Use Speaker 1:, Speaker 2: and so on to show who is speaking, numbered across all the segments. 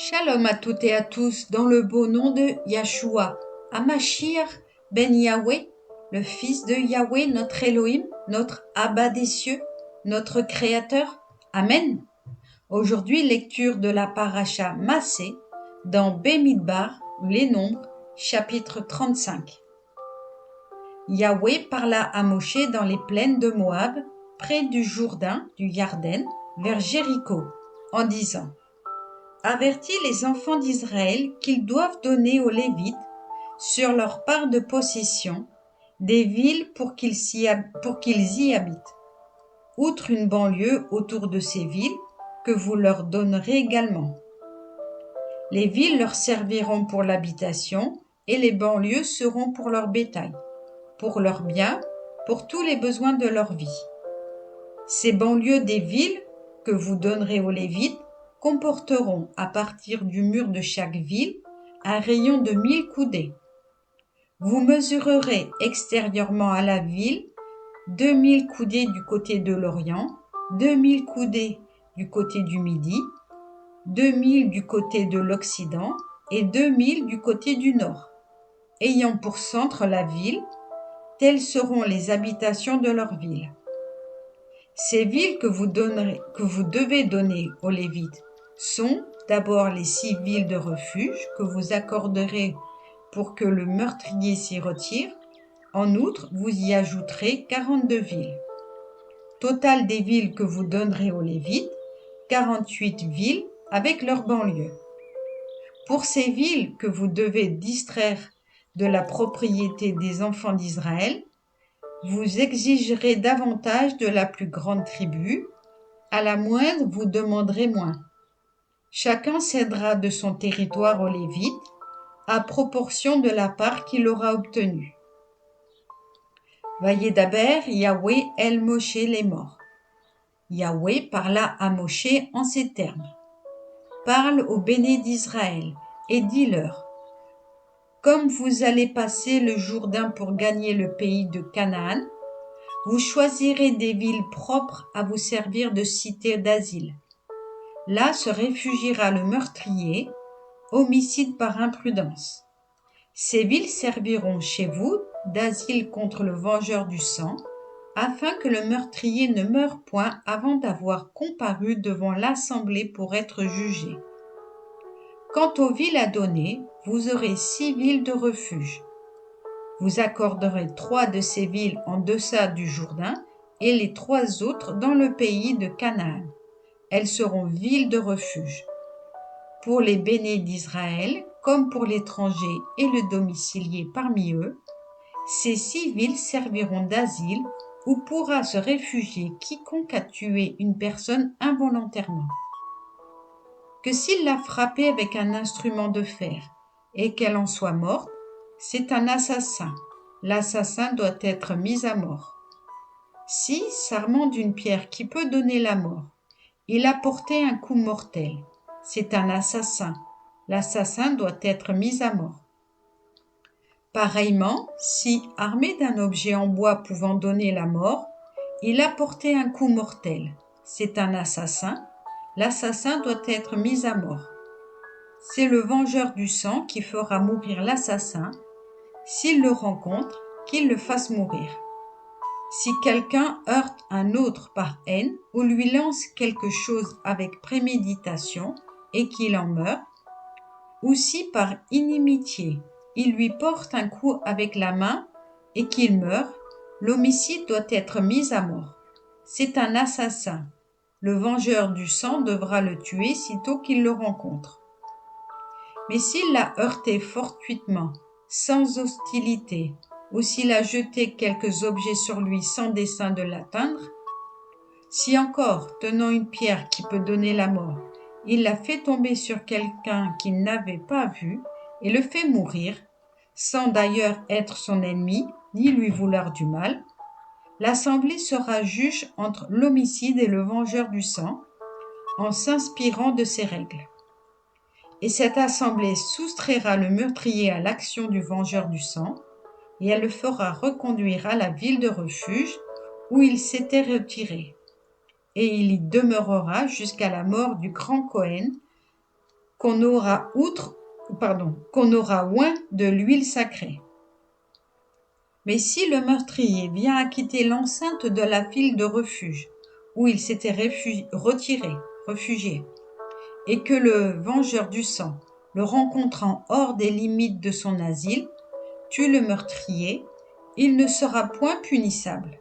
Speaker 1: Shalom à toutes et à tous, dans le beau nom de Yahshua, Hamashiach ben Yahweh, le Fils de Yahweh, notre Elohim, notre Abba des cieux, notre Créateur. Amen. Aujourd'hui, lecture de la paracha Massé dans Bemidbar, les Nombres, chapitre 35. Yahweh parla à Moshe dans les plaines de Moab, près du Jourdain, du Yarden, vers Jéricho, en disant: Avertis les enfants d'Israël qu'ils doivent donner aux Lévites, sur leur part de possession, des villes pour qu'ils y habitent, outre une banlieue autour de ces villes que vous leur donnerez également. Les villes leur serviront pour l'habitation et les banlieues seront pour leur bétail, pour leurs biens, pour tous les besoins de leur vie. Ces banlieues des villes que vous donnerez aux Lévites comporteront à partir du mur de chaque ville un rayon de 1000 coudées. Vous mesurerez extérieurement à la ville 2000 coudées du côté de l'Orient, 2000 coudées du côté du Midi, 2000 du côté de l'Occident et 2000 du côté du Nord, ayant pour centre la ville. Telles seront les habitations de leur ville. Ces villes que vous devez donner aux Lévites sont d'abord les 6 villes de refuge que vous accorderez pour que le meurtrier s'y retire. En outre, vous y ajouterez 42 villes. Total des villes que vous donnerez aux Lévites, 48 villes avec leurs banlieues. Pour ces villes que vous devez distraire de la propriété des enfants d'Israël, vous exigerez davantage de la plus grande tribu, à la moindre vous demanderez moins. Chacun cédera de son territoire aux Lévites, à proportion de la part qu'il aura obtenue. Vayedaber Yahweh el Moshe les morts. Yahweh parla à Moshe en ces termes. Parle aux béné d'Israël et dis-leur: Comme vous allez passer le Jourdain pour gagner le pays de Canaan, vous choisirez des villes propres à vous servir de cité d'asile. Là se réfugiera le meurtrier, homicide par imprudence. Ces villes serviront chez vous d'asile contre le vengeur du sang, afin que le meurtrier ne meure point avant d'avoir comparu devant l'assemblée pour être jugé. Quant aux villes à donner, vous aurez 6 villes de refuge. Vous accorderez 3 de ces villes en deçà du Jourdain et les 3 autres dans le pays de Canaan. Elles seront villes de refuge. Pour les bénés d'Israël, comme pour l'étranger et le domicilié parmi eux, ces 6 villes serviront d'asile où pourra se réfugier quiconque a tué une personne involontairement. Que s'il l'a frappée avec un instrument de fer et qu'elle en soit morte, c'est un assassin. L'assassin doit être mis à mort. Si, s'armant d'une pierre qui peut donner la mort, il a porté un coup mortel, c'est un assassin. L'assassin doit être mis à mort. Pareillement, si, armé d'un objet en bois pouvant donner la mort, il a porté un coup mortel, c'est un assassin. L'assassin doit être mis à mort. C'est le vengeur du sang qui fera mourir l'assassin. S'il le rencontre, qu'il le fasse mourir. Si quelqu'un heurte un autre par haine ou lui lance quelque chose avec préméditation et qu'il en meurt, ou si par inimitié il lui porte un coup avec la main et qu'il meurt, l'homicide doit être mis à mort. C'est un assassin. Le vengeur du sang devra le tuer sitôt qu'il le rencontre. Mais s'il l'a heurté fortuitement, sans hostilité, ou s'il a jeté quelques objets sur lui sans dessein de l'atteindre, si encore, tenant une pierre qui peut donner la mort, il l'a fait tomber sur quelqu'un qu'il n'avait pas vu et le fait mourir, sans d'ailleurs être son ennemi ni lui vouloir du mal, l'assemblée sera juge entre l'homicide et le vengeur du sang, en s'inspirant de ces règles. Et cette assemblée soustraira le meurtrier à l'action du vengeur du sang, et elle le fera reconduire à la ville de refuge où il s'était retiré. Et il y demeurera jusqu'à la mort du grand Cohen, qu'on aura qu'on aura oint de l'huile sacrée. Mais si le meurtrier vient à quitter l'enceinte de la ville de refuge, où il s'était réfugié, et que le vengeur du sang, le rencontrant hors des limites de son asile, tue le meurtrier, il ne sera point punissable,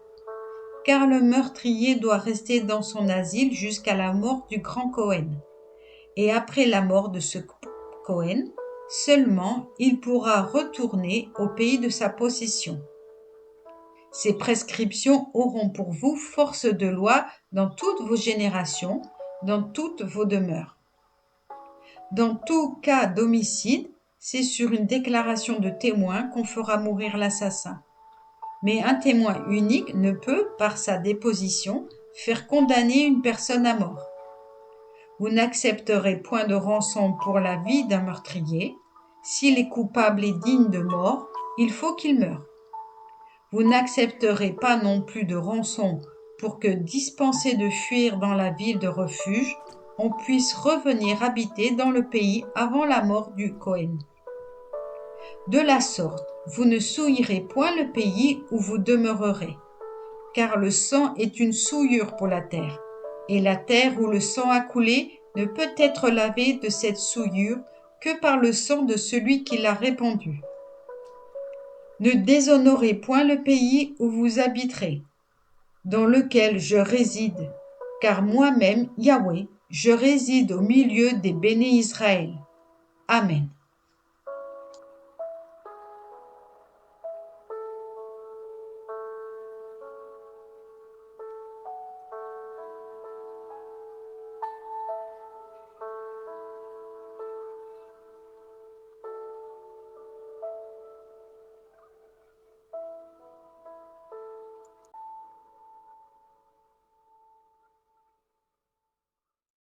Speaker 1: car le meurtrier doit rester dans son asile jusqu'à la mort du grand Cohen. Et après la mort de ce Cohen, seulement il pourra retourner au pays de sa possession. Ces prescriptions auront pour vous force de loi dans toutes vos générations, dans toutes vos demeures. Dans tout cas d'homicide, c'est sur une déclaration de témoin qu'on fera mourir l'assassin. Mais un témoin unique ne peut, par sa déposition, faire condamner une personne à mort. Vous n'accepterez point de rançon pour la vie d'un meurtrier. S'il est coupable et digne de mort, il faut qu'il meure. Vous n'accepterez pas non plus de rançon pour que, dispensé de fuir dans la ville de refuge, on puisse revenir habiter dans le pays avant la mort du Cohen. De la sorte, vous ne souillerez point le pays où vous demeurerez, car le sang est une souillure pour la terre, et la terre où le sang a coulé ne peut être lavée de cette souillure que par le sang de celui qui l'a répandue. Ne déshonorez point le pays où vous habiterez, dans lequel je réside, car moi-même, Yahweh, je réside au milieu des béné Israël. Amen.